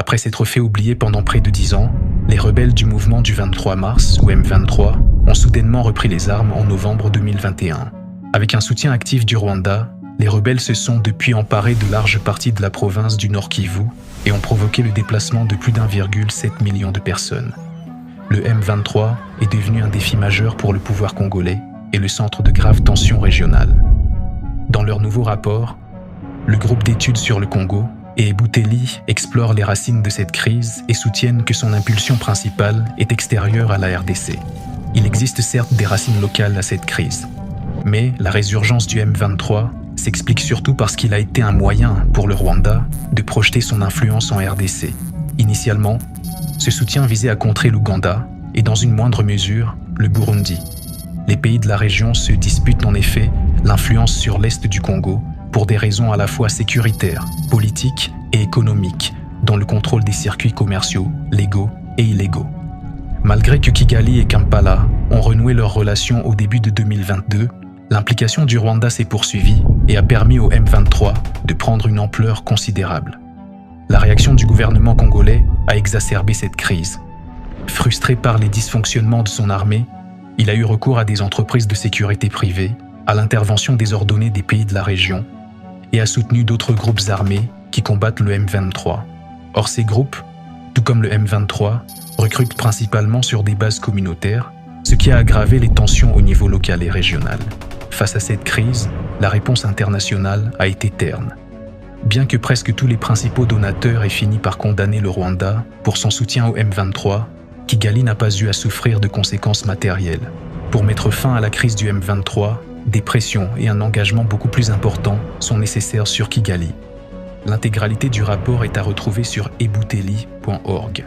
Après s'être fait oublier pendant près de 10 ans, les rebelles du mouvement du 23 mars, ou M23, ont soudainement repris les armes en novembre 2021. Avec un soutien actif du Rwanda, les rebelles se sont depuis emparés de larges parties de la province du Nord Kivu et ont provoqué le déplacement de plus d'1,7 million de personnes. Le M23 est devenu un défi majeur pour le pouvoir congolais et le centre de graves tensions régionales. Dans leur nouveau rapport, le groupe d'études sur le Congo et Bouteli explorent les racines de cette crise et soutiennent que son impulsion principale est extérieure à la RDC. Il existe certes des racines locales à cette crise, mais la résurgence du M23 s'explique surtout parce qu'il a été un moyen pour le Rwanda de projeter son influence en RDC. Initialement, ce soutien visait à contrer l'Ouganda et dans une moindre mesure, le Burundi. Les pays de la région se disputent en effet l'influence sur l'est du Congo pour des raisons à la fois sécuritaires, politiques et économiques, dont le contrôle des circuits commerciaux, légaux et illégaux. Malgré que Kigali et Kampala ont renoué leurs relations au début de 2022, l'implication du Rwanda s'est poursuivie et a permis au M23 de prendre une ampleur considérable. La réaction du gouvernement congolais a exacerbé cette crise. Frustré par les dysfonctionnements de son armée, il a eu recours à des entreprises de sécurité privées, à l'intervention désordonnée des pays de la région et a soutenu d'autres groupes armés qui combattent le M23. Or, ces groupes, tout comme le M23, recrutent principalement sur des bases communautaires, ce qui a aggravé les tensions au niveau local et régional. Face à cette crise, la réponse internationale a été terne. Bien que presque tous les principaux donateurs aient fini par condamner le Rwanda pour son soutien au M23, Kigali n'a pas eu à souffrir de conséquences matérielles. Pour mettre fin à la crise du M23, des pressions et un engagement beaucoup plus important sont nécessaires sur Kigali. L'intégralité du rapport est à retrouver sur ebouteli.org.